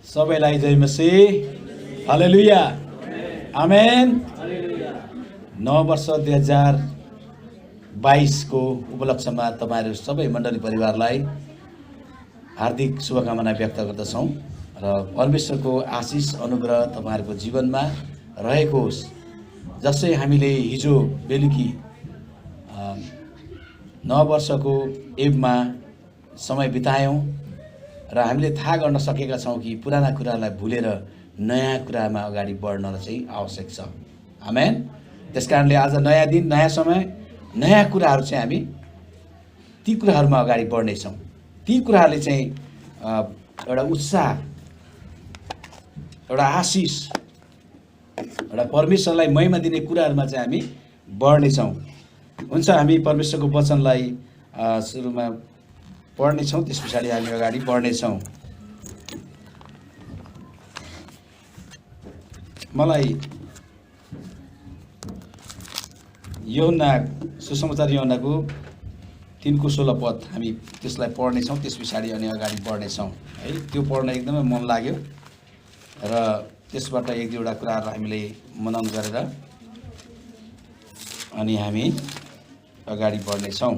सबैलाई जय मसीह। हालेलुया, आमेन। नव वर्ष 2022 को उपलक्ष्यमा तपाईहरु सबै मण्डली परिवारलाई हार्दिक शुभकामना व्यक्त गर्दछौं र परमेश्वरको आशिष अनुग्रह तपाईहरुको जीवनमा रहेको होस्। जसै हामीले हिजो बेलुकी नव वर्षको एवमा समय बितायौं र हामीले थाहा गर्न सकेका छौं कि पुराना कुरालाई भुलेर नयाँ कुरामा अगाडि बढ्न चाहिँ आवश्यक छ। आमेन। त्यसकारणले आज नयाँ दिन, नयाँ समय, नयाँ कुराहरू चाहिँ हामी ती कुराहरूमा अगाडि बढ्ने छौं। ती कुराहरूले चाहिँ एउटा उत्साह, एउटा आशिष, एउटा परमेश्वरलाई महिमा दिने कुराहरूमा चाहिँ हामी बढ्ने छौं। हुन्छ, हामी परमेश्वरको वचनलाई सुरुमा पढ्ने छौं, त्यसपछि हामी अगाडि बढ्ने छौं। मलाई यूहन्ना सुसमाचार यूहन्नाको 3:16 पद हामी त्यसलाई पढ्ने छौं, त्यसपछि अनि अगाडि बढ्ने छौं है। त्यो पढ्न एकदमै मन लाग्यो र त्यसबाट एक दुईवटा कुराहरू हामीले मनन गरेर अनि हामी अगाडि बढ्ने छौं।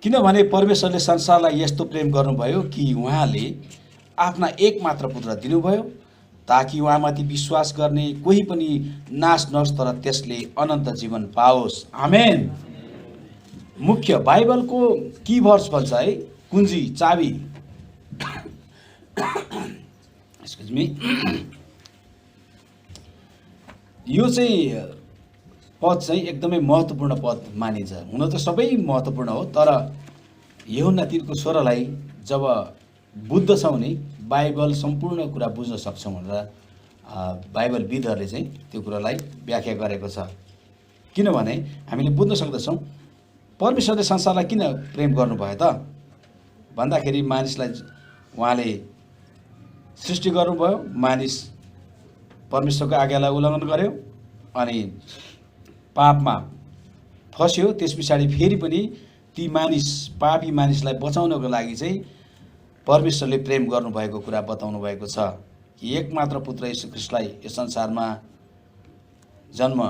किनभने परमेश्वरले संसारलाई यस्तो प्रेम गर्नुभयो कि उहाँले आफ्ना एकमात्र पुत्र दिनुभयो ताकि उहाँमाथि विश्वास गर्ने कोही पनि नाश नहोस् तर त्यसले अनन्त जीवन पाओस्। आमेन। मुख्य बाइबलको की भर्स भन्छ है, कुञ्जी, चाबी, एक्सक्युज मी, यो चाहिँ पद चाहिँ एकदमै महत्त्वपूर्ण पद मानिन्छ। हुन त सबै महत्त्वपूर्ण हो, तर यूहन्ना 3:16लाई जब बुझ्दछौँ नि बाइबल सम्पूर्ण कुरा बुझ्न सक्छौँ भनेर बाइबलविदहरूले चाहिँ त्यो कुरालाई व्याख्या गरेको छ। किनभने हामीले बुझ्न सक्दछौँ परमेश्वरले संसारलाई किन प्रेम गर्नुभयो त भन्दाखेरि मानिसलाई उहाँले सृष्टि गर्नुभयो, मानिस परमेश्वरको आज्ञालाई उल्लङ्घन गर्यो अनि पापमा फस्यो। त्यसपछि फेरि पनि ती मानिस, पापी मानिसलाई बचाउनको लागि चाहिँ परमेश्वरले प्रेम गर्नुभएको कुरा बताउनु भएको छ कि एकमात्र पुत्र येशू ख्रीष्टलाई यस संसारमा जन्म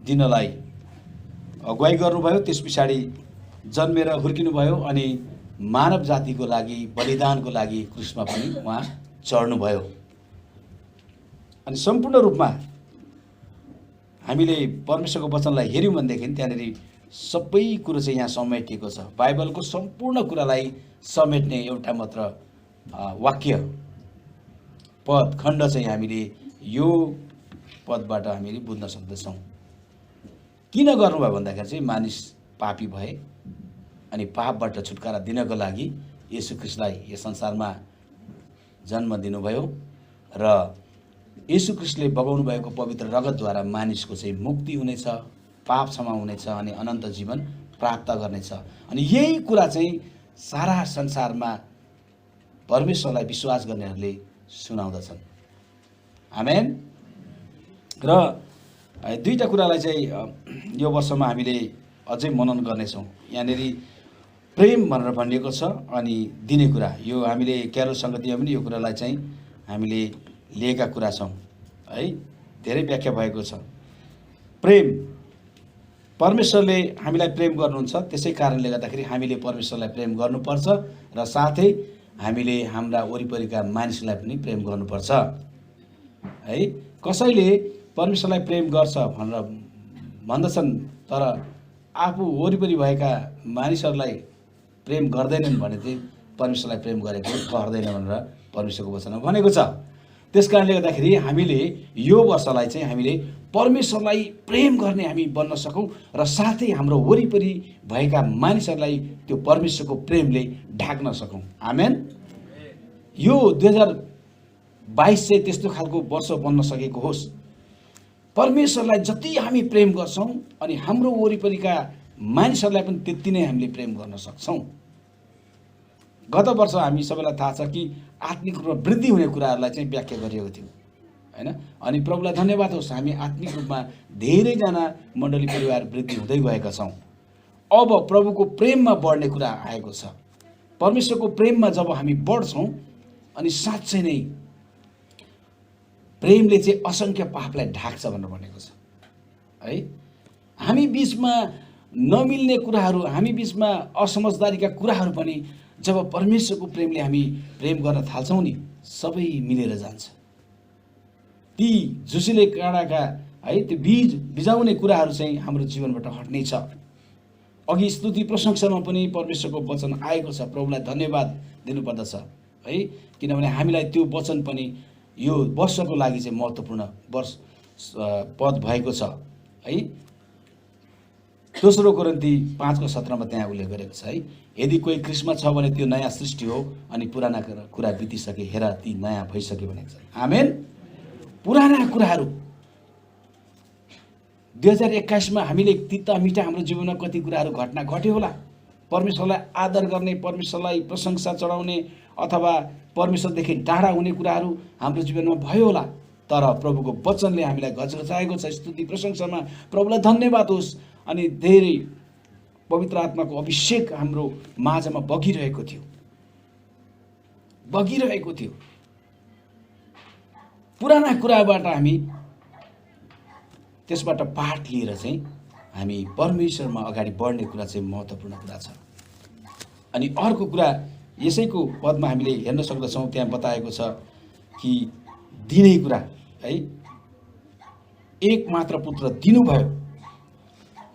दिनलाई अगुवाई गर्नुभयो। त्यसपछि जन्मेर हुर्किनुभयो अनि मानव जातिको लागि बलिदानको लागि क्रुसमा पनि उहाँ चढ्नुभयो। अनि सम्पूर्ण रूपमा हामीले परमेश्वरको वचनलाई हेर्यौँ भनेदेखि त्यहाँनिर सबै कुरो चाहिँ यहाँ समेटिएको छ। बाइबलको सम्पूर्ण कुरालाई समेट्ने एउटा मात्र वाक्य, पद, खण्ड चाहिँ हामीले यो पदबाट हामीले बुझ्न सक्दछौँ। किन गर्नुभयो भन्दाखेरि चाहिँ मानिस पापी भए अनि पापबाट छुटकारा दिनको लागि येशू ख्रीष्टलाई यस संसारमा जन्म दिनुभयो र येशू ख्रीष्टले बगाउनु भएको पवित्र रगतद्वारा मानिसको चाहिँ मुक्ति हुनेछ, पाप क्षमा हुनेछ अनि अनन्त जीवन प्राप्त गर्नेछ। अनि यही कुरा चाहिँ सारा संसारमा परमेश्वरलाई विश्वास गर्नेहरूले सुनाउँदछन्। आमेन। र दुईटा कुरालाई चाहिँ यो वर्षमा हामीले अझै मनन गर्नेछौँ। यहाँनिर प्रेम भनेर भनिएको छ अनि दिने कुरा, यो हामीले क्यारोल सङ्गतिमा पनि यो कुरालाई चाहिँ हामीले लिएका कुरा छौँ है। धेरै व्याख्या भएको छ। प्रेम, परमेश्वरले हामीलाई प्रेम गर्नुहुन्छ, त्यसै कारणले गर्दाखेरि हामीले परमेश्वरलाई प्रेम गर्नुपर्छ र साथै हामीले हाम्रा वरिपरिका मानिसलाई पनि प्रेम गर्नुपर्छ है। कसैले परमेश्वरलाई प्रेम गर्छ भनेर भन्दछन् तर आफू वरिपरि भएका मानिसहरूलाई प्रेम गर्दैनन् भने चाहिँ परमेश्वरलाई प्रेम गरेको कहर्दैन भनेर परमेश्वरको वचनमा भनेको छ। त्यसकारणले गर्दाखेरि हामीले यो वर्षलाई चाहिँ हामीले परमेश्वरलाई प्रेम गर्ने हामी बन्न सकौँ र साथै हाम्रो वरिपरि भएका मानिसहरूलाई त्यो परमेश्वरको प्रेमले ढाक्न सकौँ। आमेन। यो 2022 चाहिँ त्यस्तो खालको वर्ष बन्न सकेको होस्। परमेश्वरलाई जति हामी प्रेम गर्छौँ अनि हाम्रो वरिपरिका मानिसहरूलाई पनि त्यति नै हामीले प्रेम गर्न सक्छौँ। गत वर्ष हामी सबैलाई थाहा छ कि आत्मिक रूपमा वृद्धि हुने कुराहरूलाई चाहिँ व्याख्या गरिएको थियो हैन। अनि प्रभुलाई धन्यवाद होस्, हामी आत्मिक रूपमा धेरैजना मण्डली परिवार वृद्धि हुँदै गएका छौँ। अब प्रभुको प्रेममा बढ्ने कुरा आएको छ। परमेश्वरको प्रेममा जब हामी बढ्छौँ अनि साँच्चै नै प्रेमले चाहिँ असंख्य पापलाई ढाक्छ भनेर भनेको छ है। हामी बीचमा नमिल्ने कुराहरू, हामी बीचमा असमझदारीका कुराहरू पनि जब परमेश्वरको प्रेमले हामी प्रेम गर्न थाल्छौँ नि, सबै मिलेर जान्छ। ती झुसिले काँडाका है त्यो बीज बिजाउने कुराहरू चाहिँ हाम्रो जीवनबाट हट्ने छ। अघि स्तुति प्रशंसामा पनि परमेश्वरको वचन आएको छ। प्रभुलाई धन्यवाद दिनुपर्दछ है, किनभने हामीलाई त्यो वचन पनि यो वर्षको लागि चाहिँ महत्त्वपूर्ण वर्ष पद भएको छ है। दोस्रो कोरिन्थी 5:17 त्यहाँ उल्लेख गरेको छ है, यदि कोही क्रिस्टमा छ भने त्यो नयाँ सृष्टि हो अनि पुराना कुरा बितिसके, हेर ती नयाँ भइसके भनेको छ। आमेन। पुराना कुराहरू 2021 मा हामीले तिता मिठा हाम्रो जीवनमा कति कुराहरू घटना घट्यो होला। परमेश्वरलाई आदर गर्ने, परमेश्वरलाई प्रशंसा चढाउने अथवा परमेश्वरदेखि टाढा हुने कुराहरू हाम्रो जीवनमा भयो होला। तर प्रभुको वचनले हामीलाई घचघचाएको छ। स्तुति प्रशंसामा प्रभुलाई धन्यवाद होस्। अनि धेरै पवित्र आत्माको अभिषेक हाम्रो माझमा बगिरहेको थियो। पुराना कुराबाट हामी त्यसबाट पाठ लिएर चाहिँ हामी परमेश्वरमा अगाडि बढ्ने कुरा चाहिँ महत्त्वपूर्ण कुरा छ। अनि अर्को कुरा यसैको पदमा हामीले हेर्न सक्दछौँ, त्यहाँ बताएको छ कि दिने कुरा है, एक मात्र पुत्र दिनुभयो।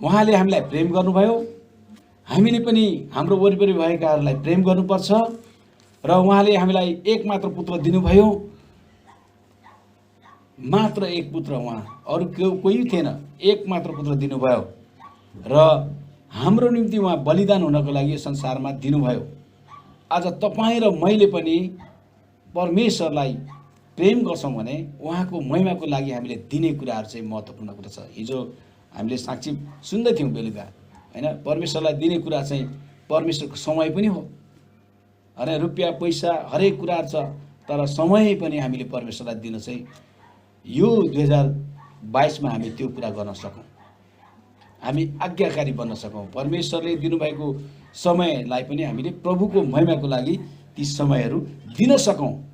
उहाँले हामीलाई प्रेम गर्नुभयो, हामीले पनि हाम्रो वरिपरि भएकाहरूलाई प्रेम गर्नुपर्छ र उहाँले हामीलाई एक मात्र पुत्र दिनुभयो। मात्र एक पुत्र, उहाँ अरू कोही थिएन, एक मात्र पुत्र दिनुभयो र हाम्रो निम्ति उहाँ बलिदान हुनको लागि यो संसारमा दिनुभयो। आज तपाईँ र मैले पनि परमेश्वरलाई प्रेम गर्छौँ भने उहाँको महिमाको लागि हामीले दिने कुराहरू चाहिँ महत्त्वपूर्ण कुरा छ। हिजो हामीले साक्षी सुन्दै थियौँ बेलुका हैन, परमेश्वरलाई दिने कुरा चाहिँ परमेश्वरको समय पनि हो। अरे रुपियाँ पैसा हरेक कुराहरू छ, तर समय पनि हामीले परमेश्वरलाई दिन चाहिँ यो 2022 मा हामी त्यो कुरा गर्न सकौँ, हामी आज्ञाकारी बन्न सकौँ। परमेश्वरले दिनुभएको समयलाई पनि हामीले प्रभुको महिमाको लागि ती समयहरू दिन सकौँ।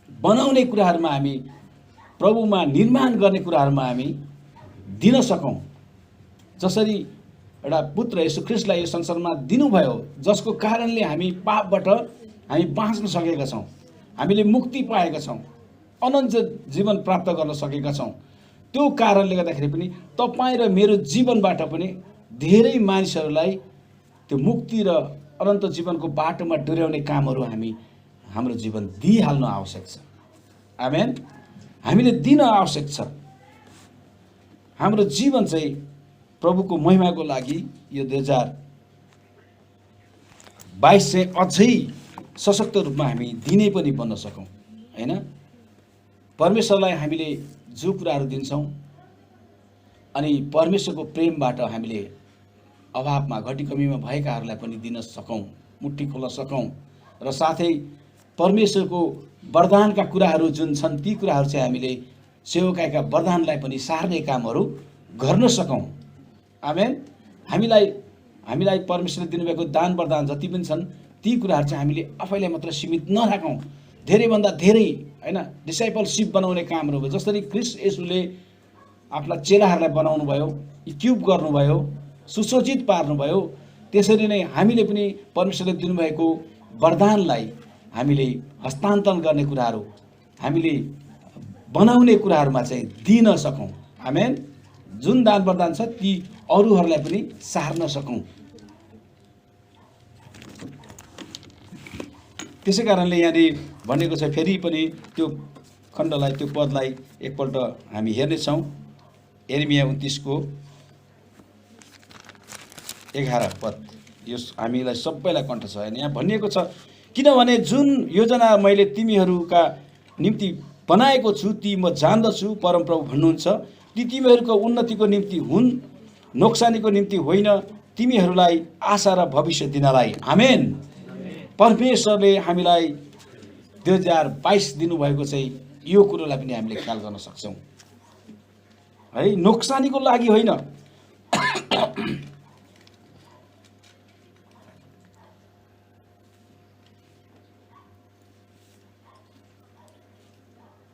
बनाउने कुराहरूमा हामी, प्रभुमा निर्माण गर्ने कुराहरूमा हामी दिन सकौँ। जसरी एउटा पुत्र येशू ख्रीष्टलाई यो संसारमा दिनुभयो, जसको कारणले हामी पापबाट हामी बाँच्न सकेका छौँ, हामीले मुक्ति पाएका छौँ, अनन्त जीवन प्राप्त गर्न सकेका छौँ। त्यो कारणले गर्दाखेरि पनि तपाईँ र मेरो जीवनबाट पनि धेरै मानिसहरूलाई त्यो मुक्ति र अनन्त जीवनको बाटोमा डोर्याउने कामहरू हाम्रो जीवन दिइहाल्नु आवश्यक छ। आमेन। हामीले दिन आवश्यक छ। हाम्रो जीवन चाहिँ प्रभुको महिमाको लागि यो 2022 चाहिँ अझै सशक्त रूपमा हामी दिने पनि बन्न सकौँ हैन। परमेश्वरलाई हामीले जो कुराहरू दिन्छौँ अनि परमेश्वरको प्रेमबाट हामीले अभावमा घटी कमीमा भएकाहरूलाई पनि दिन सकौँ, मुट्ठी खोल्न सकौँ र साथै परमेश्वरको वरदानका कुराहरू जुन छन् ती कुराहरू चाहिँ हामीले सेवकाईका वरदानलाई पनि सार्ने कामहरू गर्न सकौँ। आमेन। हामीलाई परमेश्वरले दिनुभएको दान वरदान जति पनि छन् ती कुराहरू चाहिँ हामीले आफैलाई मात्र सीमित नराखौँ, धेरैभन्दा धेरै हैन डिसाइपलशिप बनाउने कामहरू भयो। जसरी ख्रीष्ट येशूले आफ्ना चेलाहरूलाई बनाउनु भयो, इक्विप गर्नुभयो, सुसज्जित पार्नुभयो, त्यसरी नै हामीले पनि परमेश्वरले दिनुभएको वरदानलाई हामीले हस्तान्तरण गर्ने कुराहरू, हामीले बनाउने कुराहरूमा चाहिँ दिन सकौँ। आमेन। जुन दान वरदान छ ती अरूहरूलाई पनि सार्न सकौँ। त्यसै कारणले यहाँनिर भनेको छ, फेरि पनि त्यो खण्डलाई, त्यो पदलाई एकपल्ट हामी हेर्नेछौँ। यिर्मया 29:11 पद, यो हामीलाई सबैलाई कण्ठ छ। यहाँ भनिएको छ, किनभने जुन योजना मैले तिमीहरूका निम्ति बनाएको छु ती म जान्दछु, परमप्रभु भन्नुहुन्छ, ती तिमीहरूको उन्नतिको निम्ति हुन्, नोक्सानीको निम्ति होइन, तिमीहरूलाई आशा र भविष्य दिनलाई। आमेन। परमेश्वरले हामीलाई 2022 दिनुभएको चाहिँ यो कुरोलाई पनि हामीले ख्याल गर्न सक्छौँ है। नोक्सानीको लागि होइन,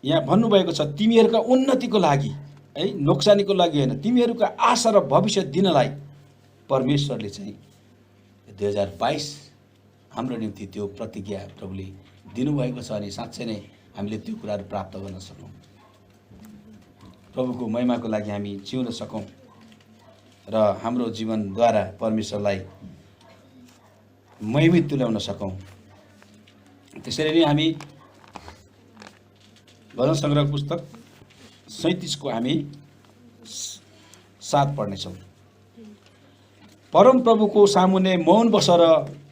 यहाँ भन्नुभएको छ तिमीहरूका उन्नतिको लागि है, नोक्सानीको लागि होइन, तिमीहरूका आशा र भविष्य दिनलाई परमेश्वरले चाहिँ 2022 हाम्रो निम्ति त्यो प्रतिज्ञा प्रभुले दिनुभएको छ। अनि साँच्चै नै हामीले त्यो कुराहरू प्राप्त गर्न सकौँ, प्रभुको महिमाको लागि हामी जिउन सकौँ र हाम्रो जीवनद्वारा परमेश्वरलाई महिमित तुल्याउन सकौँ। त्यसरी नै हामी भजन सङ्ग्रह पुस्तक 37 को हामी 7 पढ्नेछौँ। परम प्रभुको सामुन्ने मौन बसेर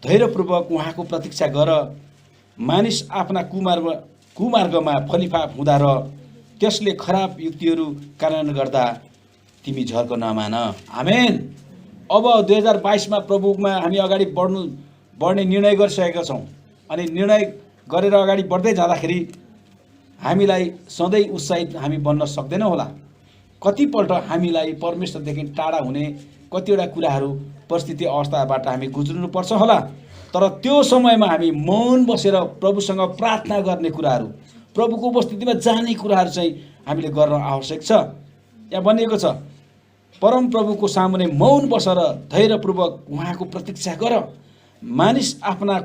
धैर्यपूर्वक उहाँको प्रतीक्षा गर। मानिस आफ्ना कुमार्गमा फलिफाप हुँदा र त्यसले खराब युक्तिहरू कार्यान्वयन गर्दा तिमी झर्को नमान। आमेन। अब 2022 मा प्रभुमा हामी अगाडि बढ्ने निर्णय गरिसकेका छौँ। अनि निर्णय गरेर अगाडि बढ्दै जाँदाखेरि हामीलाई सधैँ उत्साहित हामी बन्न सक्दैनौँ होला। कतिपल्ट हामीलाई परमेश्वरदेखि टाढा हुने कतिवटा कुराहरू परिस्थिति अवस्थाबाट हामी गुज्रिनुपर्छ होला। तर त्यो समयमा हामी मौन बसेर प्रभुसँग प्रार्थना गर्ने कुराहरू, प्रभुको उपस्थितिमा जाने कुराहरू चाहिँ हामीले गर्न आवश्यक छ। यहाँ भनिएको छ परम प्रभुको सामुन्ने मौन बसेर धैर्यपूर्वक उहाँको प्रतीक्षा गर। मानिस आफ्ना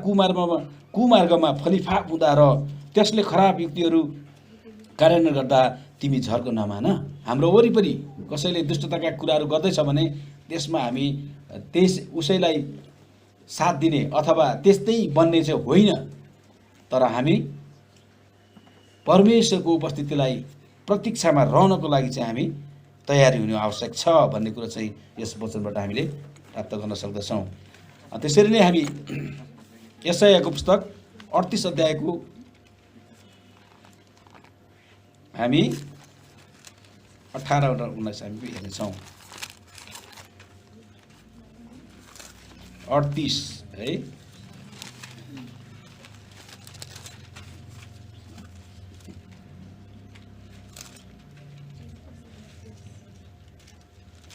कुमार्गमा फलिफाप हुँदा र त्यसले खराब युक्तिहरू कार्यान्वयन गर्दा तिमी झर्को नमान। हाम्रो वरिपरि कसैले दुष्टताका कुराहरू गर्दैछ भने त्यसमा हामी उसैलाई साथ दिने अथवा त्यस्तै बन्ने चाहिँ होइन, तर हामी परमेश्वरको उपस्थितिलाई प्रतीक्षामा रहनको लागि चाहिँ हामी तयारी हुनु आवश्यक छ भन्ने कुरो चाहिँ यस वचनबाट हामीले प्राप्त गर्न सक्दछौँ। त्यसरी नै हामी यशायाको पुस्तक 38 अध्यायको हामी 18 र 19 हामी हेर्नेछौँ। 38 है,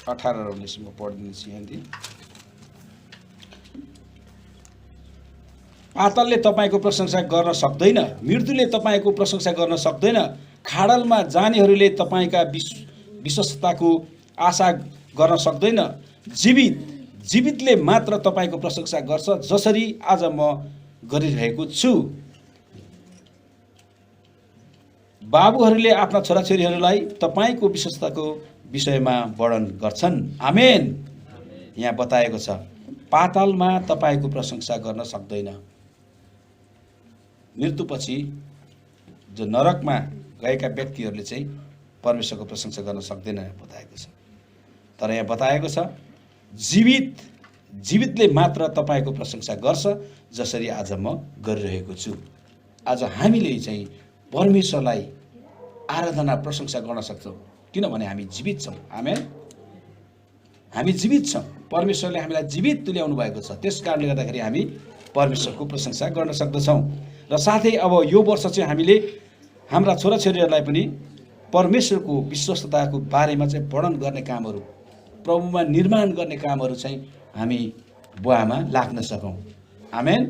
अठारह र 19 म पढिदिन्छु। यहाँदेखि पातलले तपाईँको प्रशंसा गर्न सक्दैन, मृत्युले तपाईँको प्रशंसा गर्न सक्दैन, खाडलमा जानेहरूले तपाईँका विश्वस्तताको आशा गर्न सक्दैन। जीवितले मात्र तपाईँको प्रशंसा गर्छ, जसरी आज म गरिरहेको छु। बाबुहरूले आफ्ना छोराछोरीहरूलाई तपाईँको विश्वस्तताको विषयमा वर्णन गर्छन्। आमेन। यहाँ बताएको छ पातालमा तपाईँको प्रशंसा गर्न सक्दैन। मृत्युपछि जो नरकमा गएका व्यक्तिहरूले चाहिँ परमेश्वरको प्रशंसा गर्न सक्दैन बताएको छ। तर यहाँ बताएको छ जीवितले मात्र तपाईँको प्रशंसा गर्छ, जसरी आज म गरिरहेको छु। आज हामीले चाहिँ परमेश्वरलाई आराधना प्रशंसा गर्न सक्छौँ किनभने हामी जीवित छौँ। आमेन। हामी जीवित छौँ, परमेश्वरले हामीलाई जीवित तुल्याउनु भएको छ। त्यस कारणले गर्दाखेरि हामी परमेश्वरको प्रशंसा गर्न सक्दछौँ। र साथै अब यो वर्ष चाहिँ हामीले हाम्रा छोराछोरीहरूलाई पनि परमेश्वरको विश्वस्तताको बारेमा चाहिँ वर्णन गर्ने कामहरू, प्रभुमा निर्माण गर्ने कामहरू चाहिँ हामी बुवामा लाग्न सकौँ। आमेन।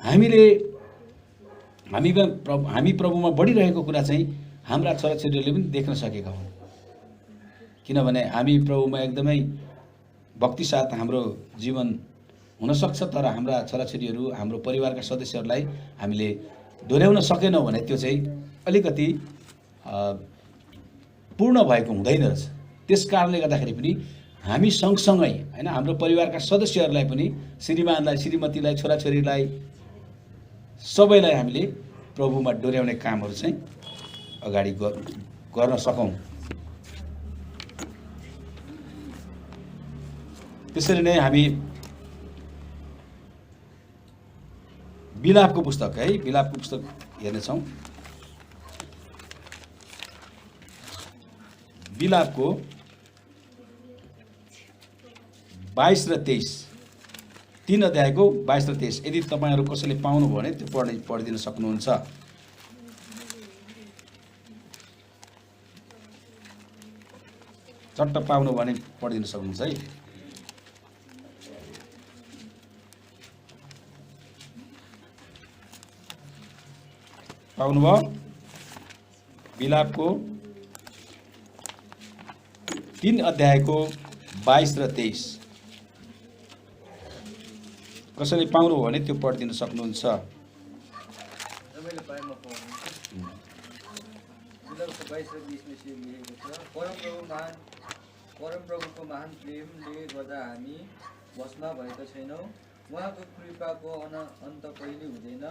हामी प्रभुमा बढिरहेको कुरा चाहिँ हाम्रा छोराछोरीहरूले पनि देख्न सकेका हुन्, किनभने हामी प्रभुमा एकदमै भक्ति साथ हाम्रो जीवन हुनसक्छ, तर हाम्रा छोराछोरीहरू, हाम्रो परिवारका सदस्यहरूलाई हामीले दोहोऱ्याउन सकेनौँ भने त्यो चाहिँ अलिकति पूर्ण भएको हुँदैन रहेछ। त्यस कारणले गर्दाखेरि पनि हामी सँगसँगै होइन, हाम्रो परिवारका सदस्यहरूलाई पनि, श्रीमानलाई, श्रीमतीलाई, छोराछोरीलाई, सबैलाई हामीले प्रभुमा डोर्याउने कामहरू चाहिँ अगाडि गर्न सकौँ। त्यसरी नै हामी बिलापको पुस्तक है, बिलापको पुस्तक हेर्नेछौँ। बिलापको 22 र 23 3 अध्यायको 22 र 23। यदि तपाईँहरू कसैले पाउनुभयो भने त्यो पढिदिन सक्नुहुन्छ। चट्ट पाउनु भने पढिदिन सक्नुहुन्छ है। पाउनुभयो? बिलापको 3 अध्यायको 22 र 23। कसैले पाउनुभयो भने त्यो पढिदिन सक्नुहुन्छ। परमप्रभुको महान प्रेमले गर्दा हामी वशमा भएका छैनौँ। उहाँको कृपाको अन्त कहिले हुँदैन।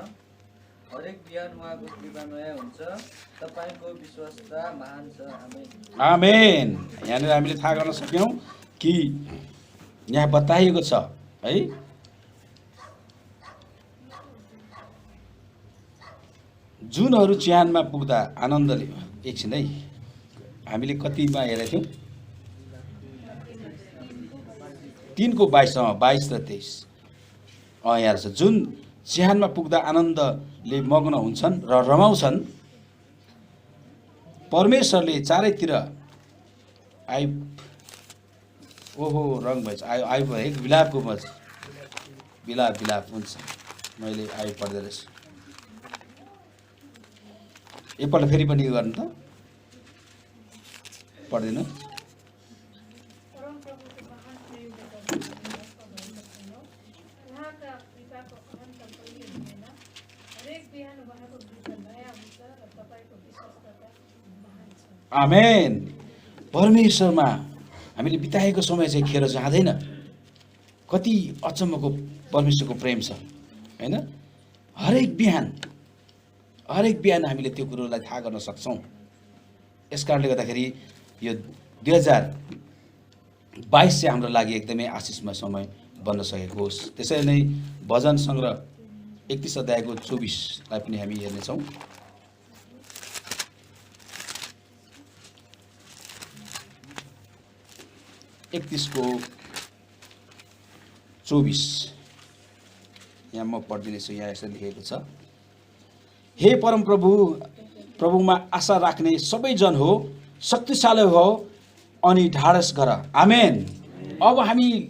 हरेक बिहान उहाँको कृपा नयाँ हुन्छ। तपाईँको विश्वासता महान छ। आमेन। यहाँनिर हामीले थाहा गर्न सक्यौँ कि यहाँ बताइएको छ है, जुनहरू चिहानमा पुग्दा आनन्दले। एकछिन है, हामीले कतिमा हेरेको थियौँ? 3 को 22 र 23। यहाँ छ, जुन चिहानमा पुग्दा आनन्दले मग्न हुन्छन् र रमाउँछन्, परमेश्वरले चारैतिर ओहो रङ भएछ, आयो है, बिलापको मज बिलाप हुन्छ। मैले आयो पढ्दै रहेछु। एकपल्ट फेरि पनि यो गर्नु त, पढ्दिनु। आमेन। परमेश्वरमा हामीले बिताएको समय चाहिँ खेर जाँदैन। कति अचम्मको परमेश्वरको प्रेम छ हैन। हरेक बिहान हामीले त्यो कुरोलाई थाहा गर्न सक्छौँ। यस कारणले गर्दाखेरि यो 2022 चाहिँ हाम्रो लागि एकदमै आशिषमय समय बन्न सकेको होस्। त्यसैले नै भजन सङ्ग्रह 31 अध्यायको 24लाई पनि हामी हेर्नेछौँ। को 24 यहाँ म पढिदिनेछु। यहाँ यसरी लेखेको छ, हे परम प्रभुमा आशा राख्ने सबै जन हो, शक्तिशाली हो अनि ढाडस गर। आमेन। अब हामी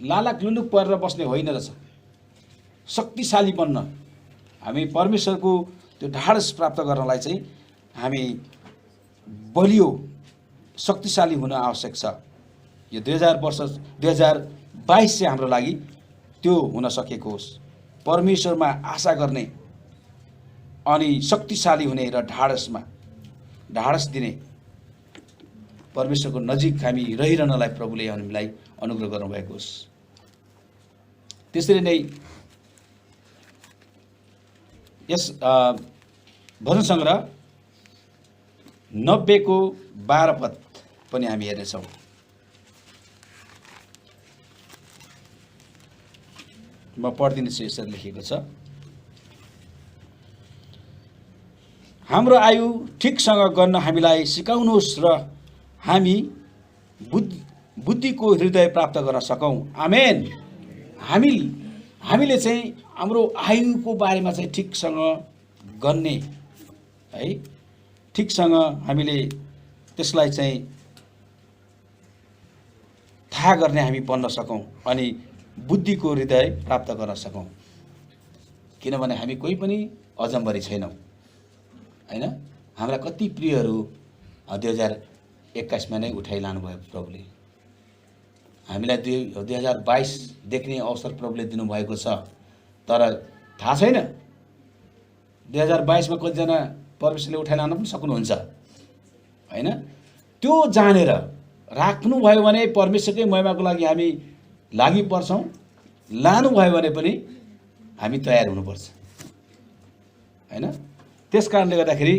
लालाक लुलुक परेर बस्ने होइन रहेछ, शक्तिशाली बन्न, हामी परमेश्वरको त्यो ढाडस प्राप्त गर्नलाई चाहिँ हामी बलियो शक्तिशाली हुन आवश्यक छ। यो 2022 चाहिँ हाम्रो लागि त्यो हुन सकेको होस्। परमेश्वरमा आशा गर्ने अनि शक्तिशाली हुने र ढाडस दिने, परमेश्वरको नजिक हामी रहिरहनलाई प्रभुले हामीलाई अनुग्रह गर्नुभएको होस्। त्यसरी नै यस भजन सङ्ग्रह 90 को 12 पद पनि हामी हेर्नेछौँ। म पढिदिनेछु। यसरी लेखेको छ, हाम्रो आयु ठिकसँग गर्न हामीलाई सिकाउनुहोस् र हामी बुद्धिको हृदय प्राप्त गर्न सकौँ। आमेन। हामीले चाहिँ हाम्रो आयुको बारेमा चाहिँ ठिकसँग गर्ने है, ठिकसँग हामीले त्यसलाई चाहिँ थाहा गर्ने हामी बन्न सकौँ अनि बुद्धिको हृदय प्राप्त गर्न सकौँ। किनभने हामी कोही पनि अजम्बरी छैनौँ हैन। हाम्रा कति प्रियहरू 2021 नै उठाइलानु भयो प्रभुले। हामीलाई 2022 देख्ने अवसर प्रभुले दिनुभएको छ। तर थाहा छैन 2022 मा कतिजना परमेश्वरले उठाइलान पनि सक्नुहुन्छ हैन। त्यो जानेर राख्नुभयो भने परमेश्वरकै महिमाको लागि हामी लागि पर्छौँ। लानुभयो भने पनि हामी तयार हुनुपर्छ हैन। त्यस कारणले गर्दाखेरि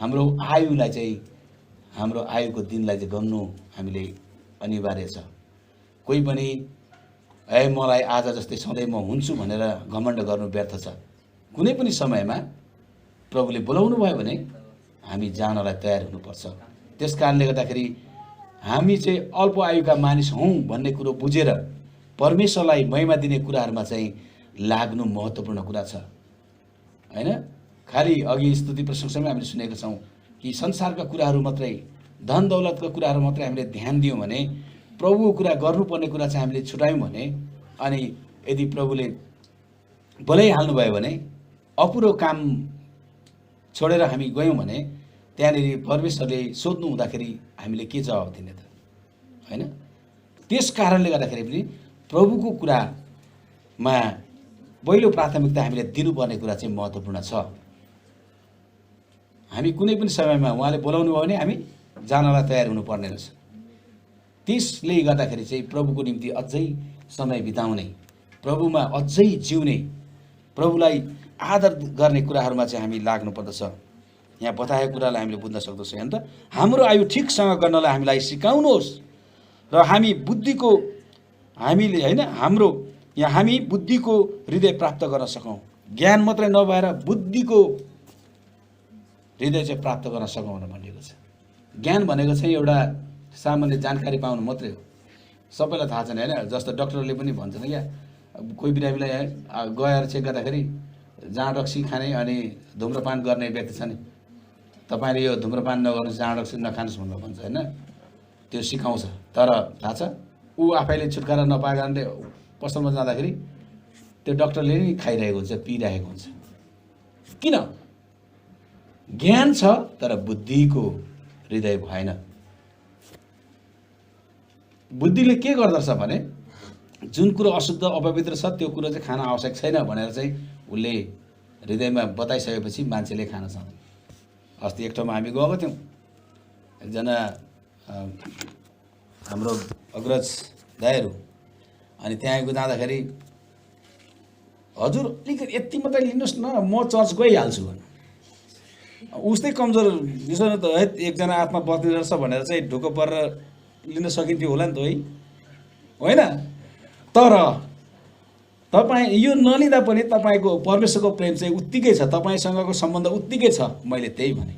हाम्रो आयुलाई चाहिँ, हाम्रो आयुको दिनलाई चाहिँ गन्नु हामीले अनिवार्य छ। कोही पनि मलाई आज जस्तै सधैँ म हुन्छु भनेर घमण्ड गर्नु व्यर्थ छ। कुनै पनि समयमा प्रभुले बोलाउनु भयो भने हामी जानलाई तयार हुनुपर्छ। त्यस कारणले गर्दाखेरि हामी चाहिँ अल्प आयुका मानिस हौँ भन्ने कुरो बुझेर परमेश्वरलाई महिमा दिने कुराहरूमा चाहिँ लाग्नु महत्त्वपूर्ण कुरा छ, होइन? खालि अघि स्तुति प्रशंसामै हामीले सुनेका छौँ कि संसारका कुराहरू मात्रै, धन दौलतका कुराहरू मात्रै हामीले ध्यान दियौँ भने, प्रभुको कुरा गर्नुपर्ने कुरा चाहिँ हामीले छुटायौँ भने, अनि यदि प्रभुले बोलाइहाल्नुभयो भने अपुरो काम छोडेर हामी गयौँ भने त्यहाँनिर परमेश्वरले सोध्नु हुँदाखेरि हामीले के जवाब दिने त, होइन? त्यस कारणले गर्दाखेरि पनि प्रभुको कुरामा पहिलो प्राथमिकता हामीले दिनुपर्ने कुरा चाहिँ महत्त्वपूर्ण छ। हामी कुनै पनि समयमा उहाँले बोलाउनु भयो भने हामी जानलाई तयार हुनुपर्ने रहेछ। त्यसले गर्दाखेरि चाहिँ प्रभुको निम्ति अझै समय बिताउने, प्रभुमा अझै जिउने, प्रभुलाई आदर गर्ने कुराहरूमा चाहिँ हामी लाग्नुपर्दछ। यहाँ बताएको कुरालाई हामीले बुझ्न सक्दछौँ। अन्त हाम्रो आयु ठिकसँग गर्नलाई हामीलाई सिकाउनुहोस् र हामी बुद्धिको, हामीले होइन, हाम्रो यहाँ हामी बुद्धिको हृदय प्राप्त गर्न सकौँ। ज्ञान मात्रै नभएर बुद्धिको हृदय चाहिँ प्राप्त गर्न सकौँ भनेर भनिएको छ। ज्ञान भनेको चाहिँ एउटा सामान्य जानकारी पाउनु मात्रै हो, सबैलाई थाहा छैन, होइन? जस्तो डक्टरले पनि भन्छन् क्या, कोही बिरामीलाई गएर चेक गर्दाखेरि जाँड रक्सी खाने अनि धुम्रपान गर्ने व्यक्ति छ नि, तपाईँले यो धुम्रपान नगर्नुहोस्, जाँड रक्सी नखानुहोस् भनेर भन्छ, होइन? त्यो सिकाउँछ। तर थाहा छ ऊ आफैले छुटकारा नपाएको कारणले पसलमा जाँदाखेरि त्यो डक्टरले नै खाइरहेको हुन्छ, पिइरहेको हुन्छ। किन? ज्ञान छ तर बुद्धिको हृदय भएन। बुद्धिले के गर्दछ भने जुन कुरो अशुद्ध अपवित्र छ त्यो कुरो चाहिँ खान आवश्यक छैन भनेर चाहिँ उसले हृदयमा बताइसकेपछि मान्छेले खान सक्दैन। अस्ति एक ठाउँमा हामी गएको थियौँ, एकजना हाम्रो अग्रज दाइहरू, अनि त्यहाँ जाँदाखेरि हजुर अलिकति यति मात्रै लिनुहोस् न, म चर्च गइहाल्छु भन्नु। उस्तै कमजोर यसो न त, एकजना आत्मा बच्ने रहेछ भनेर चाहिँ ढुक्क परेर लिन सकिन्थ्यो होला नि त, है होइन? तर तपाईँ यो नलिँदा पनि तपाईँको परमेश्वरको प्रेम चाहिँ उत्तिकै छ, तपाईँसँगको सम्बन्ध उत्तिकै छ। मैले त्यही भने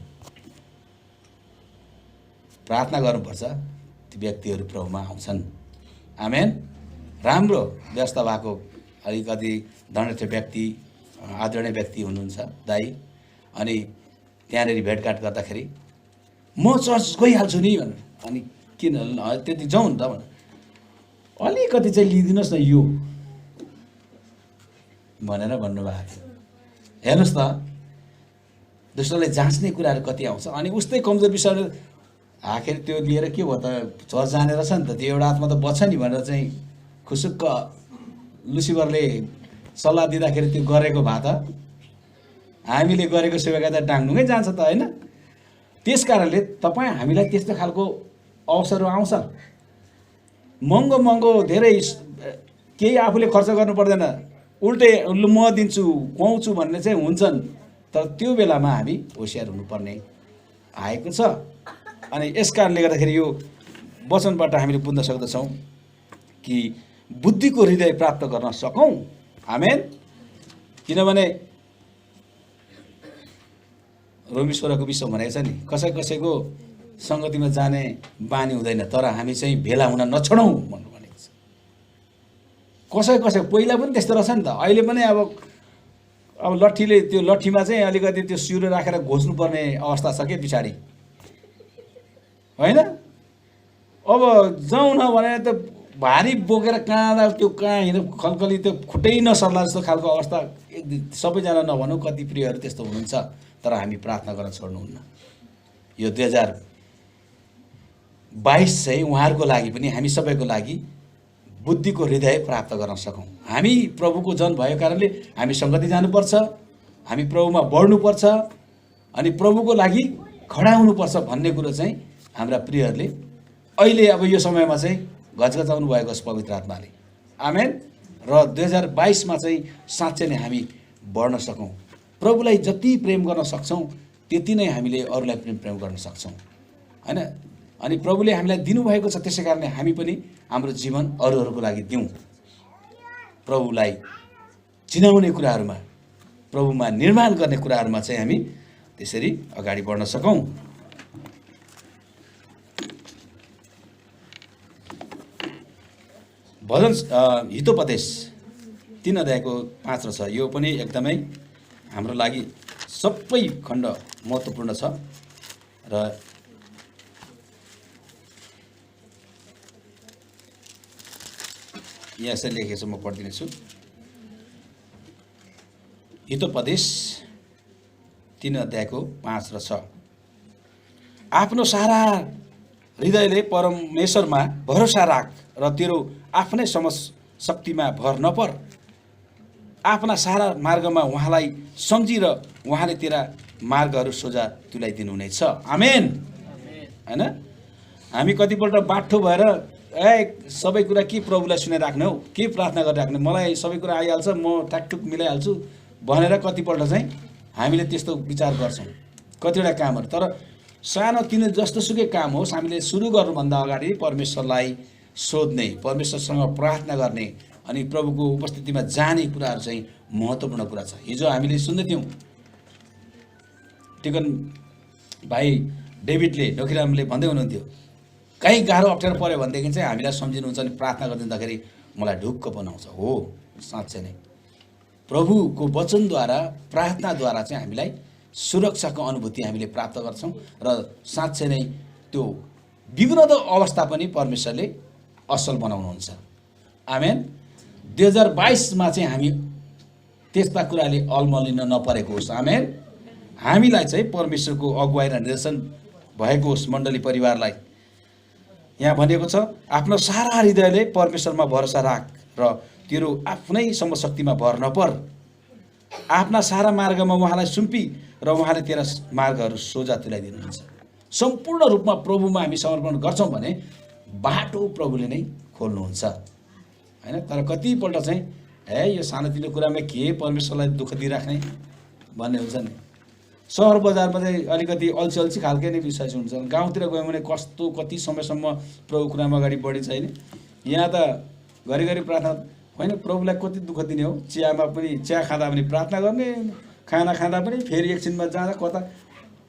प्रार्थना गर्नुपर्छ, ती व्यक्तिहरू प्रभुमा आउँछन्। आमेन। राम्रो व्यवस्था भएको अलिकति धनर्थ व्यक्ति, आदरणीय व्यक्ति हुनुहुन्छ दाइ, अनि त्यहाँनिर भेटघाट गर्दाखेरि म चर्च गइहाल्छु नि भनेर, अनि किन त्यति जाउँ नि त भनेर, अलिकति चाहिँ लिइदिनुहोस् न यो भनेर भन्नुभएको थियो। हेर्नुहोस् त, दुष्टले जाँच्ने कुराहरू कति आउँछ। अनि उस्तै कमजोर विषयले आखिर त्यो लिएर के भयो त, चर्च जाने रहेछ नि त, त्यो एउटा आत्मा त बच्छ नि भनेर चाहिँ खुसुक्क लुसिफरले सल्लाह दिँदाखेरि त्यो गरेको भए त हामीले गरेको सेवाका त डाङडुङै जान्छ त, होइन? त्यस कारणले हामीलाई त्यस्तो खालको अवसरहरू आउँछ। महँगो महँगो धेरै केही आफूले खर्च गर्नु पर्दैन, उल्टै म दिन्छु खुवाउँछु भन्ने चाहिँ हुन्छन्। तर त्यो बेलामा हामी होसियार हुनुपर्ने आएको छ। अनि यस कारणले गर्दाखेरि यो वचनबाट हामीले बुझ्न सक्दछौँ कि बुद्धिको हृदय प्राप्त गर्न सकौँ। आमेन। किनभने रोमी 16को 20 भनेको छ नि, कसैको सङ्गतिमा जाने बानी हुँदैन, तर हामी चाहिँ भेला हुन नछोडौँ भन्नु भनेको छ। कसै पहिला पनि त्यस्तो रहेछ नि त, अहिले पनि अब लट्ठीले, त्यो लट्ठीमा चाहिँ अलिकति त्यो सिउरो राखेर घोच्नुपर्ने अवस्था छ के पछाडि, होइन? अब जाउँ न भने त भारी बोकेर कहाँ हिँड खलखली त्यो खुट्टै नसर्ला जस्तो खालको अवस्था। सबैजना नभनौँ, कति प्रियहरू त्यस्तो हुनुहुन्छ, तर हामी प्रार्थना गर्न छोड्नुहुन्न। यो 2022 चाहिँ उहाँहरूको लागि पनि, हामी सबैको लागि बुद्धिको हृदय प्राप्त गर्न सकौँ। हामी प्रभुको जन भएको कारणले हामी सङ्गति जानुपर्छ, हामी प्रभुमा बढ्नुपर्छ, अनि प्रभुको लागि खडा हुनुपर्छ भन्ने कुरो चाहिँ हाम्रा प्रियहरूले अहिले अब यो समयमा चाहिँ घचघचाउनु भएको छ पवित्र आत्माले। आमेन। र 2022 चाहिँ साँच्चै नै हामी बढ्न सकौँ। प्रभुलाई जति प्रेम गर्न सक्छौँ त्यति नै हामीले अरूलाई प्रेम गर्न सक्छौँ, होइन? अनि प्रभुले हामीलाई दिनुभएको छ, त्यसै कारणले हामी पनि हाम्रो जीवन अरूहरूको लागि दिउँ। प्रभुलाई चिनाउने कुराहरूमा, प्रभुमा निर्माण गर्ने कुराहरूमा चाहिँ हामी त्यसरी अगाडि बढ्न सकौँ। भजन हितोपदेश 3 अध्यायको 5 र 6 यो पनि एकदमै हाम्रो लागि सबै खण्ड महत्त्वपूर्ण छ र यहाँ यसरी लेखेको छ, म पढिदिनेछु। हितोपदेश 3 अध्यायको 5 र 6। आफ्नो सारा हृदयले परमेश्वरमा भरोसा राख र तेरो आफ्नै शक्तिमा भर नपर। आफ्ना सारा मार्गमा उहाँलाई सम्झी र उहाँले तेरा मार्गहरू सोझा तुल्याइदिनुहुनेछ। आमेन। हैन, हामी कतिपल्ट बाठो भएर सबै कुरा के प्रभुलाई सुनाइराख्ने हो, के प्रार्थना गरिराख्ने, मलाई सबै कुरा आइहाल्छ, म टाकटुक मिलाइहाल्छु भनेर कतिपल्ट चाहिँ हामीले त्यस्तो विचार गर्छौँ कतिवटा कामहरू। तर सानो तिनो जस्तोसुकै काम होस्, हामीले सुरु गर्नुभन्दा अगाडि परमेश्वरलाई सोध्ने, परमेश्वरसँग प्रार्थना गर्ने अनि प्रभुको उपस्थितिमा जाने कुराहरू चाहिँ महत्त्वपूर्ण कुरा छ। हिजो हामीले सुन्दैथ्यौँ टिकन भाइ डेभिडले ढोकीरामले भन्दै हुनुहुन्थ्यो, कहीँ गाह्रो अप्ठ्यारो पऱ्यो भनेदेखि चाहिँ हामीलाई सम्झिनुहुन्छ अनि प्रार्थना गरिदिँदाखेरि मलाई ढुक्क बनाउँछ। हो, साँच्चै नै प्रभुको वचनद्वारा प्रार्थनाद्वारा चाहिँ हामीलाई सुरक्षाको अनुभूति हामीले प्राप्त गर्छौँ र साँच्चै नै त्यो बिग्रदो अवस्था पनि परमेश्वरले असल बनाउनुहुन्छ। आमेन। 2022मा चाहिँ हामी त्यस्ता कुराले अलमलिन नपरेको होस्। आमेन। हामीलाई चाहिँ परमेश्वरको अगुवाई र निर्देशन भएको होस्। मण्डली परिवारलाई यहाँ भनिएको छ, आफ्नो सारा हृदयले परमेश्वरमा भरोसा राख र तेरो आफ्नै शक्तिमा भर नपर। आफ्ना सारा मार्गमा उहाँलाई सुम्पी र उहाँले तेरा मार्गहरू सोझा तुल्याइदिनुहुन्छ। सम्पूर्ण रूपमा प्रभुमा हामी समर्पण गर्छौँ भने बाटो प्रभुले नै खोल्नुहुन्छ, हैन। तर कतिपल्ट चाहिँ यो सानोतिनो कुरामा के परमेश्वरलाई दुःख दिइराख्ने भन्ने हुन्छ नि। सहर बजारमा चाहिँ अलिकति अल्छी खालकै नै विश्वास हुन्छ। गाउँतिर गयो भने कस्तो कति समयसम्म प्रभु कुरामा अगाडि बढिन्छ हैन। यहाँ त घरिघरि प्रार्थना होइन, प्रभुलाई कति दुःख दिने हो। चियामा पनि, चिया खाँदा पनि प्रार्थना गर्ने, खाना खाँदा पनि फेरि एकछिनमा जाँदा कता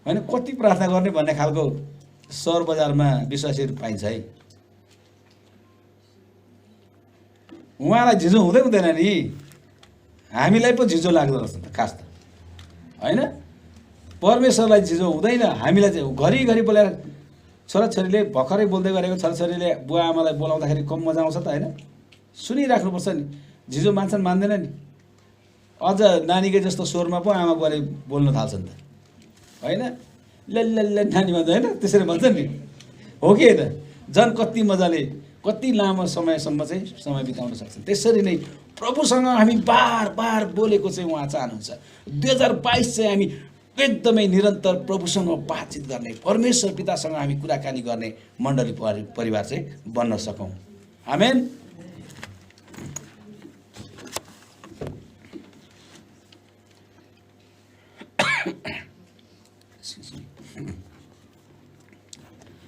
होइन, कति प्रार्थना गर्ने भन्ने खालको सहर बजारमा विश्वासीहरू पाइन्छ है। उहाँलाई झिझो हुँदै हुँदैन नि, हामीलाई पो झिझो लाग्दो रहेछ त खास त, होइन। परमेश्वरलाई झिझो हुँदैन, हामीलाई चाहिँ घरिघरि बोलाएर छोराछोरीले भर्खरै बोल्दै गरेको छोराछोरीले बुवा आमालाई बोलाउँदाखेरि कम मजा आउँछ त, होइन। सुनिराख्नुपर्छ नि, झिझो मान्छन् मान्दैन नि। अझ नानीकै जस्तो स्वरमा पो आमा बुवाले बोल्न थाल्छन् त, होइन। ल नानी भन्छ, होइन, त्यसरी भन्छ नि, हो कि होइन। झन् कति मजाले कति लामो समयसम्म चाहिँ समय बिताउन सक्छन्। त्यसरी नै प्रभुसँग हामी बार बार बोलेको चाहिँ उहाँ चाहनुहुन्छ। 2022 चाहिँ हामी एकदमै निरन्तर प्रभुसँग बातचित गर्ने, परमेश्वर पितासँग हामी कुराकानी गर्ने मण्डली परिवार चाहिँ बन्न सकौँ। आमेन।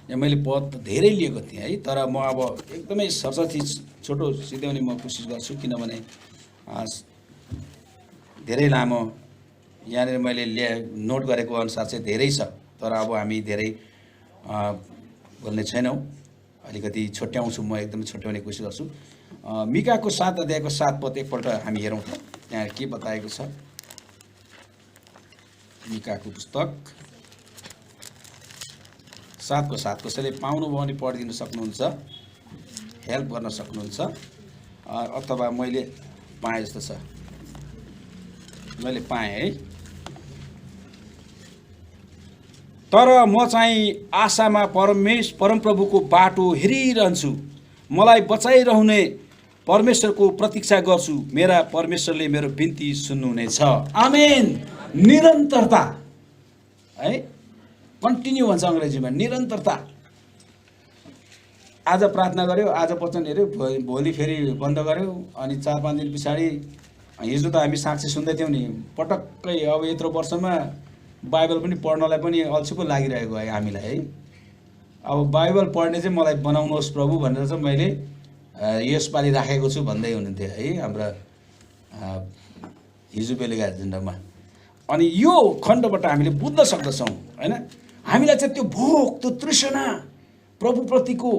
यहाँ मैले पद धेरै लिएको थिएँ है, तर म अब एकदमै सरसर्ती छोटो सिध्याउने म कोसिस गर्छु, किनभने धेरै लामो यहाँनिर मैले नोट गरेको अनुसार चाहिँ धेरै छ। तर अब हामी धेरै बोल्ने छैनौँ, अलिकति छुट्याउँछु, म एकदमै छुट्याउने कोसिस गर्छु। मिकाको 7 अध्यायको 7 पद एकपल्ट हामी हेरौँ त, त्यहाँ के बताएको छ। मिकाको पुस्तक 7को 7, कसैले पाउनुभयो भने पढिदिन सक्नुहुन्छ, हेल्प गर्न सक्नुहुन्छ, अथवा मैले पाएँ जस्तो छ, मैले पाएँ है। तर म चाहिँ आशामा परमप्रभुको बाटो हेरिरहन्छु, मलाई बचाइरहने परमेश्वरको प्रतीक्षा गर्छु, मेरा परमेश्वरले मेरो बिन्ती सुन्नुहुनेछ। आमेन। निरन्तरता है, कन्टिन्यू भन्छ अङ्ग्रेजीमा, निरन्तरता। आज प्रार्थना गर्यो, आज वचन हेऱ्यो, भोलि फेरि बन्द गर्यो, अनि 4-5 दिन पछाडि हिजो त हामी साक्षी सुन्दै थियौँ नि, पटक्कै अब यत्रो वर्षमा बाइबल पनि पढ्नलाई पनि अल्छी पो लागिरहेको है हामीलाई है। अब बाइबल पढ्ने चाहिँ मलाई बनाउनुहोस् प्रभु भनेर चाहिँ मैले यसपालि राखेको छु भन्दै हुनुहुन्थ्यो है हाम्रा हिजो बेलुका एजेन्डामा। अनि यो खण्डबाट हामीले बुझ्न सक्दछौँ, होइन। हामीलाई चाहिँ त्यो भोक, त्यो तृष्णा प्रभुप्रतिको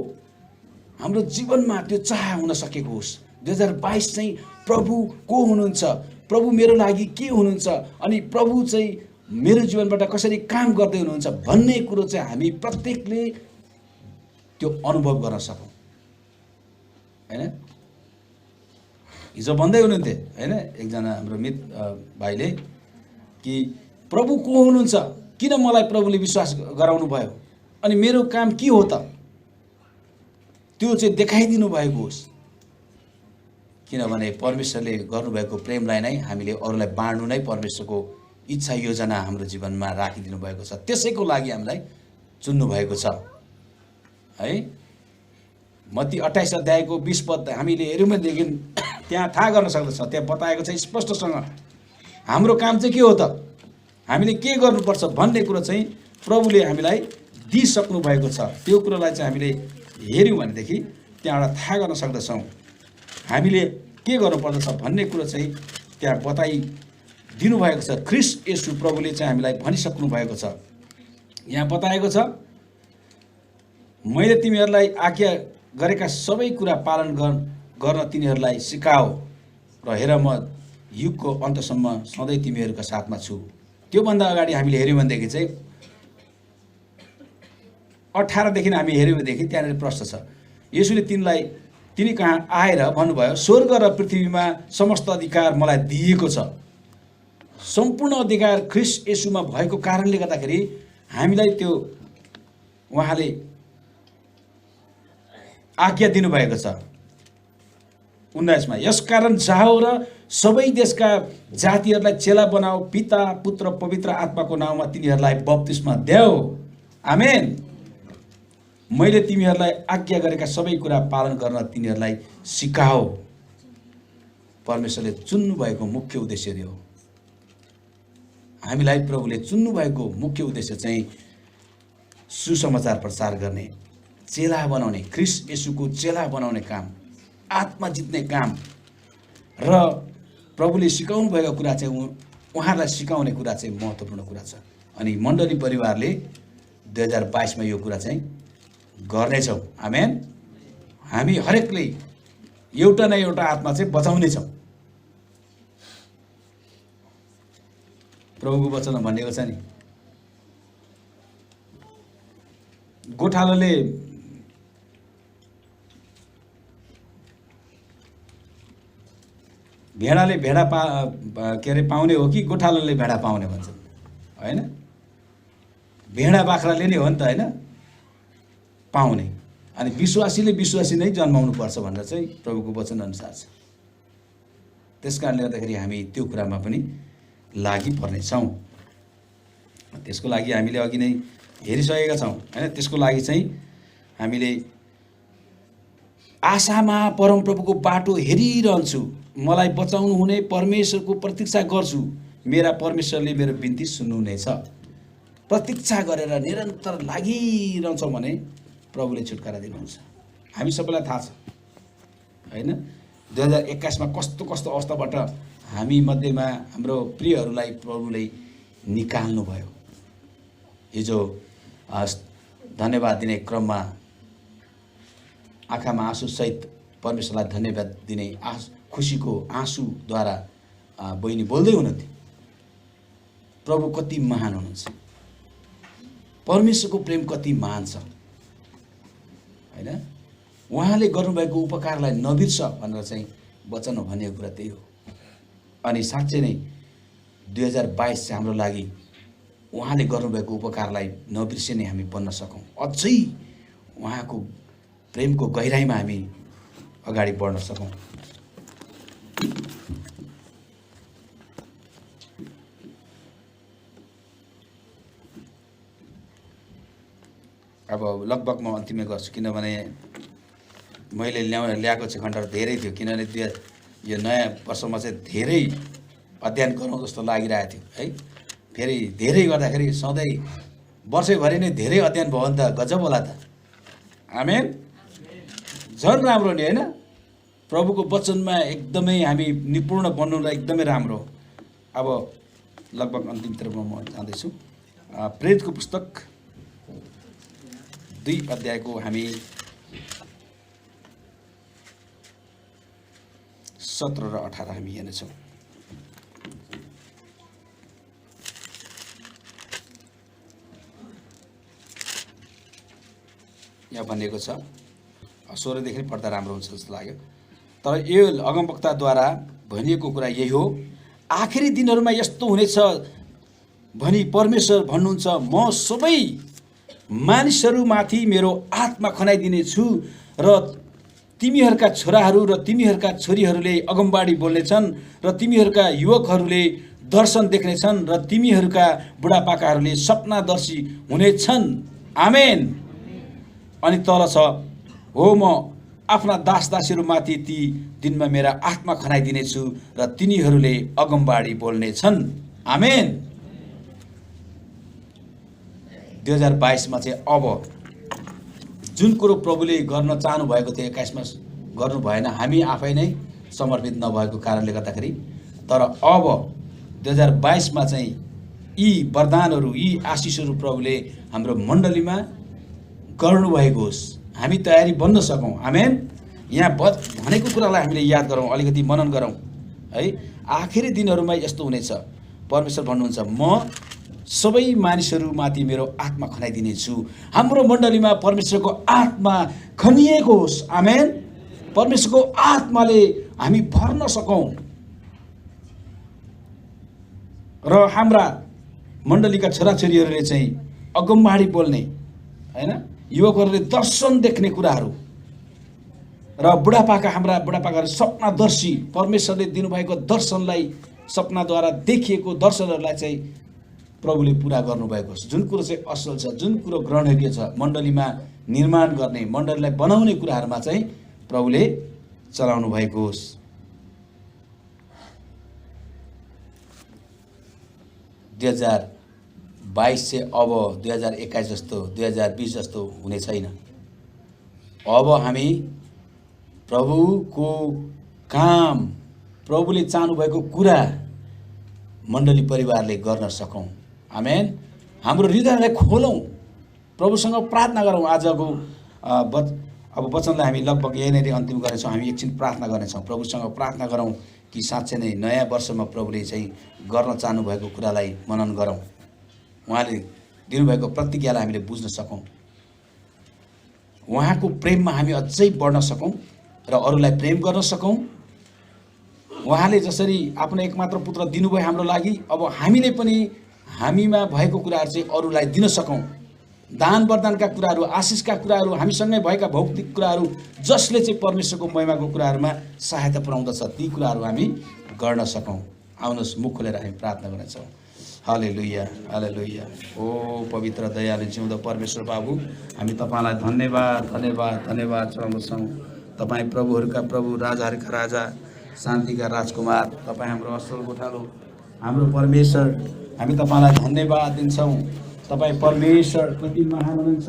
हाम्रो जीवनमा त्यो चाह हुन सकेको होस्। 2022 चाहिँ प्रभु को हुनुहुन्छ, प्रभु मेरो लागि के हुनुहुन्छ, अनि प्रभु चाहिँ मेरो जीवनबाट कसरी काम गर्दै हुनुहुन्छ भन्ने कुरो चाहिँ हामी प्रत्येकले त्यो अनुभव गर्न सकौँ हैन। हिजो भन्दै हुनुहुन्थ्यो हैन एकजना हाम्रो भाइले कि प्रभु को हुनुहुन्छ, किन मलाई प्रभुले विश्वास गराउनु भयो, अनि मेरो काम के हो त, त्यो चाहिँ देखाइदिनु भएको होस्। किनभने परमेश्वरले गर्नुभएको प्रेमलाई नै हामीले अरूलाई बाँड्नु नै परमेश्वरको इच्छा योजना हाम्रो जीवनमा राखिदिनु भएको छ। त्यसैको लागि हामीलाई चुन्नु भएको छ है। मत्ती 28 अध्यायको 20 पद हामीले हेऱ्यौँ भनेदेखि त्यहाँ थाहा गर्न सक्दछ, त्यहाँ बताएको छ स्पष्टसँग हाम्रो काम चाहिँ के हो त, हामीले के गर्नुपर्छ भन्ने कुरो चाहिँ प्रभुले हामीलाई दिइसक्नु भएको छ। त्यो कुरोलाई चाहिँ हामीले हेऱ्यौँ भनेदेखि त्यहाँबाट थाहा गर्न सक्दछौँ हामीले के गर्नुपर्दछ भन्ने कुरो चाहिँ त्यहाँ बताइदिनु भएको छ। ख्रीष्ट येशू प्रभुले चाहिँ हामीलाई भनिसक्नु भएको छ। यहाँ बताएको छ, मैले तिमीहरूलाई आज्ञा गरेका सबै कुरा पालन गर्न तिनीहरूलाई सिकाओ, र हेर म युगको अन्तसम्म सधैँ तिमीहरूका साथमा छु। त्योभन्दा अगाडि हामीले हेऱ्यौँ भनेदेखि चाहिँ 18 देखि हामी हेऱ्यौँ भनेदेखि त्यहाँनिर प्रश्न छ, येशूले तिनी कहाँ आएर भन्नुभयो, स्वर्ग र पृथ्वीमा समस्त अधिकार मलाई दिएको छ। सम्पूर्ण अधिकार ख्रीष्ट येशूमा भएको कारणले गर्दाखेरि हामीलाई त्यो उहाँले आज्ञा दिनुभएको छ। 19 मा यसकारण जाओ र सबै देशका जातिहरूलाई चेला बनाओ, पिता पुत्र पवित्र आत्माको नाउँमा तिनीहरूलाई बप्तिस्मा देऊ। आमेन। मैले तिमीहरूलाई आज्ञा गरेका सबै कुरा पालन गर्न तिनीहरूलाई सिकाओ। परमेश्वरले चुन्नु भएको मुख्य उद्देश्य हो। हामीलाई प्रभुले चुन्नु भएको मुख्य उद्देश्य चाहिँ सुसमाचार प्रचार गर्ने, चेला बनाउने, ख्रीष्ट येशूको चेला बनाउने काम, आत्मा जित्ने काम, र प्रभुले सिकाउनु भएको कुरा चाहिँ उहाँलाई सिकाउने कुरा चाहिँ महत्त्वपूर्ण कुरा छ। अनि मण्डली परिवारले 2022 मा यो कुरा चाहिँ गर्नेछौँ। आमेन। हामी हरेकले एउटा न एउटा आत्मा चाहिँ बचाउनेछौँ। प्रभुको वचनमा भनिएको छ नि, गोठालोले भेडाले भेडा के अरे पाउने हो कि गोठालोले भेडा पाउने भन्छन् हैन। भेडा बाख्राले नै हो नि त हैन पाउने, अनि विश्वासीले विश्वासी नै जन्माउनु पर्छ भनेर चाहिँ प्रभुको वचन अनुसार छ। त्यसकारणले गर्दाखेरि हामी त्यो कुरामा पनि लागि पर्नेछौँ। त्यसको लागि हामीले अघि नै हेरिसकेका छौँ हैन। त्यसको लागि चाहिँ हामीले आशामा परमप्रभुको बाटो हेरिरहन्छु, मलाई बचाउनु हुने परमेश्वरको प्रतीक्षा गर्छु, मेरा परमेश्वरले मेरो बिन्ती सुन्नुहुनेछ। प्रतीक्षा गरेर निरन्तर लागिरहन्छौँ भने प्रभुले छुटकारा दिनुहुन्छ। हामी सबैलाई थाहा छ हैन 2021 मा कस्तो कस्तो अवस्थाबाट हामी मध्येमा हाम्रो प्रियहरूलाई प्रभुले निकाल्नु भयो। हिजो धन्यवाद दिने क्रममा आँखामा आँसु सहित परमेश्वरलाई धन्यवाद दिने खुसीको आँसुद्वारा बहिनी बोल्दै हुनुहुन्थ्यो। प्रभु कति महान हुनुहुन्छ, परमेश्वरको प्रेम कति महान छ हैन। उहाँले गर्नुभएको उपकारलाई नबिर्स भनेर चाहिँ वचनमा भनेको कुरा त्यही हो। अनि साँच्चै नै 2022 चाहिँ हाम्रो लागि उहाँले गर्नुभएको उपकारलाई नबिर्सिने हामी बन्न सकौँ, अझै उहाँको प्रेमको गहिराइमा हामी अगाडि बढ्न सकौँ। अब लगभग म अन्तिमै गर्छु, किनभने मैले ल्याएको चाहिँ खण्डहर धेरै थियो। किनभने यो नयाँ वर्षमा चाहिँ धेरै अध्ययन गरौँ जस्तो लागिरहेको थियो है। फेरि धेरै गर्दाखेरि सधैँ वर्षैभरि नै धेरै अध्ययन भयो भने त गजब होला त। आमेन। झन् राम्रो नि होइन। प्रभुको वचनमा एकदमै हामी निपुण बन्नुलाई एकदमै राम्रो। अब लगभग अन्तिमतर्फमा म जाँदैछु। प्रेरितको पुस्तक 2 अध्यायको हामी 17 र 18 हामी हेर्नेछौँ। यहाँ भनिएको छ, 16 देखि पढ्दा राम्रो हुन्छ जस्तो लाग्यो। तर यो अगमवक्ताद्वारा भनिएको कुरा यही हो, आखिरी दिनहरूमा यस्तो हुनेछ भनी परमेश्वर भन्नुहुन्छ, म सबै मानिसहरूमाथि मेरो आत्मा खनाइदिनेछु र तिमीहरूका छोराहरू र तिमीहरूका छोरीहरूले अगमबाडी बोल्नेछन् र तिमीहरूका युवकहरूले दर्शन देख्नेछन् र तिमीहरूका बुढापाकाहरूले सपनादर्शी हुनेछन्। आमेन। अनि तल छ, हो म आफ्ना दासदासीहरूमाथि ती दिनमा मेरा आत्मा खनाइदिनेछु र तिनीहरूले अगमबाडी बोल्नेछन्। आमेन। 2022 मा चाहिँ अब जुन कुरो प्रभुले गर्न चाहनु भएको थियो 21 मा गर्नु भएन, हामी आफै नै समर्पित नभएको कारणले गर्दाखेरि। तर अब 2022 मा चाहिँ यी वरदानहरू, यी आशिषहरू प्रभुले हाम्रो मण्डलीमा गर्नुभएको होस्, हामी तयारी बन्न सकौँ। आमेन। यहाँ भनेको कुरालाई हामीले याद गरौँ, अलिकति मनन गरौँ है। आखिरी दिनहरूमा यस्तो हुनेछ, परमेश्वर भन्नुहुन्छ, म सबै मानिसहरूमाथि मेरो आत्मा खनाइदिनेछु। हाम्रो मण्डलीमा परमेश्वरको आत्मा खनिएको होस्। आमेन। परमेश्वरको आत्माले हामी भर्न सकौँ र हाम्रा मण्डलीका छोराछोरीहरूले चाहिँ अगमबाडी बोल्ने हैन, युवकहरूले दर्शन देख्ने कुराहरू र हाम्रा बुढापाकाहरू सपनादर्शी, परमेश्वरले दिनुभएको दर्शनलाई, सपनाद्वारा देखिएको दर्शनहरूलाई चाहिँ प्रभुले पुरा गर्नुभएको छ। जुन कुरो चाहिँ असल छ, जुन कुरो ग्रहणयोग्य छ, मण्डलीमा निर्माण गर्ने, मण्डलीलाई बनाउने कुराहरूमा चाहिँ प्रभुले चलाउनु भएको होस्। दुई 2022 चाहिँ अब 2021 जस्तो, 2020 जस्तो हुने छैन। अब हामी प्रभुको काम, प्रभुले चाहनुभएको कुरा मण्डली परिवारले गर्न सकौँ। आमेन। हाम्रो हृदयलाई खोलौँ, प्रभुसँग प्रार्थना गरौँ। आजको अब वचनलाई हामी लगभग यहीँनिर अन्तिम गर्नेछौँ। हामी एकछिन प्रार्थना गर्नेछौँ, प्रभुसँग प्रार्थना गरौँ कि साँच्चै नै नयाँ वर्षमा प्रभुले चाहिँ गर्न चाहनुभएको कुरालाई मनन गरौँ, उहाँले दिनुभएको प्रतिज्ञालाई हामीले बुझ्न सकौँ, उहाँको प्रेममा हामी अझै बढ्न सकौँ र अरूलाई प्रेम गर्न सकौँ। उहाँले जसरी आफ्नो एकमात्र पुत्र दिनुभयो हाम्रो लागि, अब हामीले पनि हामीमा भएको कुराहरू चाहिँ अरूलाई दिन सकौँ। दान वरदानका कुराहरू, आशिषका कुराहरू, हामीसँगै भएका भौतिक कुराहरू, जसले चाहिँ परमेश्वरको महिमाको कुराहरूमा सहायता पुर्याउँदछ, ती कुराहरू हामी गर्न सकौँ। आउनुहोस्, मुख खोलेर हामी प्रार्थना गर्नेछौँ। हालेलुया, हालेलुया। ओ पवित्र दयालु जिउँदो परमेश्वर बाबु, हामी तपाईँलाई धन्यवाद धन्यवाद धन्यवाद चढाउँदछौँ। तपाईँ प्रभुहरूका प्रभु, राजाहरूका राजा, शान्तिका राजकुमार, तपाईँ हाम्रो असल गोठालो, हाम्रो परमेश्वर, हामी तपाईँलाई धन्यवाद दिन्छौँ। तपाईँ परमेश्वर कति महान हुनुहुन्छ।